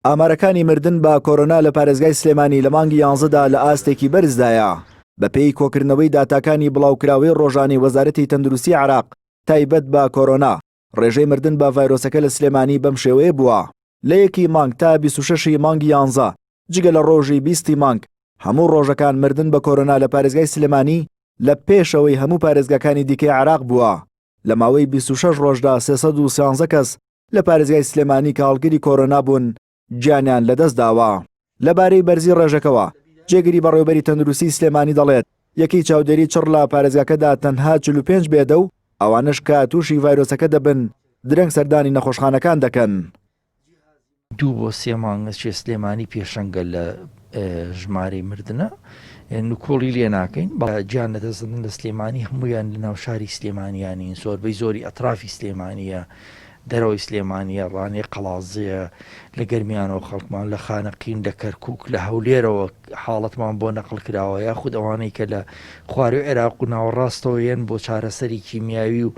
ئامارەکانی مردن بە کۆرۆنا لە پارێزگای سلێمانی لە مانگی 11دا لە ئاستێکی بەرزدایە بەپێی کۆکردنەوەی داتاکانی بڵاوکراوەی ڕۆژانەی وەزارەتی تەندروستی عێراق تایبەت بە کۆرۆنا ڕێژەی مردن بە ڤایرۆسەکە لە سلێمانی بەم شێوەیە بووە لە 1 مانگ تا 26 مانگی 11 جگە لە ڕۆژی 20 مانگ هەموو ڕۆژەکان مردن بە کۆرۆنا لە پارێزگای سلێمانی لە پێشەوەی هەموو پارێزگاکانی دیکەی عێراق بووە لە ماوەی 26 ڕۆژدا 313 کەس لە پارێزگای سلێمانی کە هەڵگری کۆرۆنا بوون گیانیان لەدەست داوە لەبارەی بەرزی ڕێژەکەوە جێگیری بەڕێوەبەری تەندروستی سلێمانی دەڵێت یەکەی چاودێری چڕ لە پارێزگاکەدا تەنها 45 بێدە و ئەوانش کە تووشی ڤایرۆسەکە دەبن درەنگ سەردانی نەخۆشخانەکان دەکەن 2 بۆ 3 مانگە سلێمانی پێشەنگە لە ژمارەی مردنە نکۆڵی لێ ناکەین گیان لەدەستدن لە سلێمانی هەمویان لە ناو شاری سلێمانیانی زۆربەی زۆری ئەترافی سلێمانیە دەرەوەی سلێمانیە ڕانێ قەڵازیە لە گەرمیانەوە خەڵکمان لە خانەقین لە کەرکووک لە هەولێرەوە حاڵەتمان بۆ نەقل کراوە یاخود ئەوانەی کە لە خوارێ عێراق و ناوەڕاستەوەیەن بۆ چارەسەری کیمیاوی و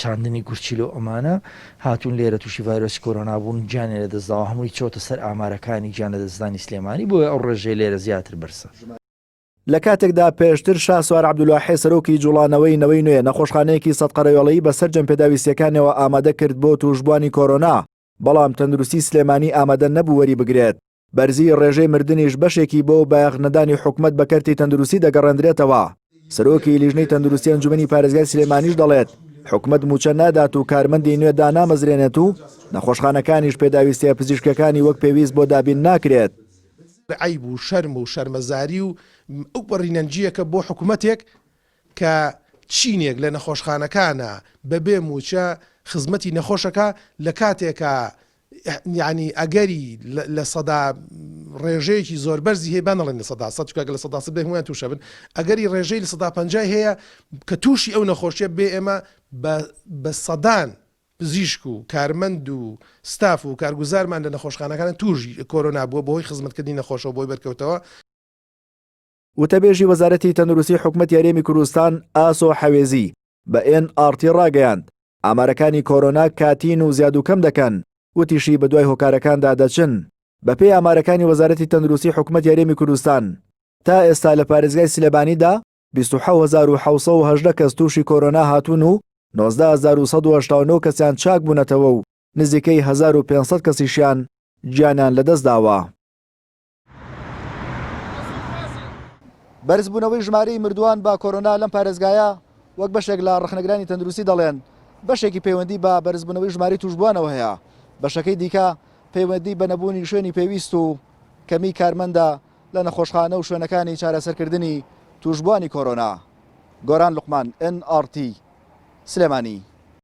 چاندنی گورچیلۆ ئەمانە هاتوون لێرە تووشی ڤایرۆسی کۆرۆنا بوون گیانێ لەدەستداوە هەمووی چۆتە سەر ئامارەکانی گیان لەدەستدانی سلێمانی بۆیە ئەو ڕێژەی لێرە زیاتر بەرسە. لە کاتێکدا پێشتر شاسوار عەبدولواحی سەرۆکی جوڵانەوەی نەوەی نوێ نەخۆشخانەیەکی سەد قەرەوێڵەیی بەسەر جەمپێداویستیەکانەوە ئامادە کرد بۆ توشبوانی کۆرۆنا بەڵام تەندروستی سلێمانی ئامادە نەبوو وەری بگرێت بەرزی ڕێژەی مردنیش بەشێکی بۆ بایەخنەدانی حکومەت بە کەرتی تەندروستی دەگەڕێندرێتەوە سەرۆکی لیژنەی تەندروستی ئەنجومەنی پارێزگای سلێمانیش دەڵێت حکومەت موچە نادات و کارمەندی نوێ دانامەزرێنێت و نەخۆشخانەکانیش پێداویستیە پزیشکەکانی وەک پێویست بۆ دابین ناکرێت عیب و شەرم و شەرمەزاری و ئەو بەڕینەنجیەکە بۆ حکوومەتێک کە چینێک لە نەخۆشخانەکانە بەبێ موچە خزمەتی نەخۆشەکە لە کاتێکە یعنی ئەگەری لە سەدا ڕێژەیەکی زۆر بەرزی هەیە بانەڵێن لە سەدا سەد چکە لە سەدا سەد هەمویان تووشە بن ئەگەری ڕێژەی لە سەدا 50 هەیە کە تووشی ئەو نەخۆشیە بێ ئێمە بە سەدان پزیشک و کارمەند و ستاف و کارگوزارمان لە نەخۆشخانەکان تووشی کۆرۆنا بووە بۆی خزمەتکردنی نەخۆشەوە بۆی بەرکەوتەوە. وتەبێژی وەزارەتی تەندروستی حکومەت یاریێمی کوردستان ئاسۆ حەوێزی بە NRT ڕاگەیاند ئامارەکانی کۆرۆنا کاتین و زیاد و کەم دەکەن وتیشی بە دوای هۆکارەکاندا دەچن بەپێی ئامارەکانی وەزارەتی تەندروستی حکومەت یاریێمی کوردستان تا ئێستا لە پارێزگای سلێمانیدا 27718 کەس تووشی کۆرۆنا هاتوون و 19189 کەسیان چاک بوونەتەوە و نزیکەی 1500 کەسیشیان گیانیان لەدەست داوە. بەرزبوونەوەی ژمارەی مردووان بە کۆرۆنا لەم پارێزگایە وەک بەشێک لە ڕخنەگرانی تەندروستی دەڵێن بەشێکی پەیوەندی بە بەرزبوونەوەی ژمارەی توشبوانەوە هەیە بەشەکەی دیکە پەیوەندی بە نەبوونی شوێنی پێویست و کەمی کارمەندە لە نەخۆشخانە و شوێنەکانی چارەسەرکردنی توشبوانی کۆرۆنا. گۆران لوقمان NRT سلێمانی.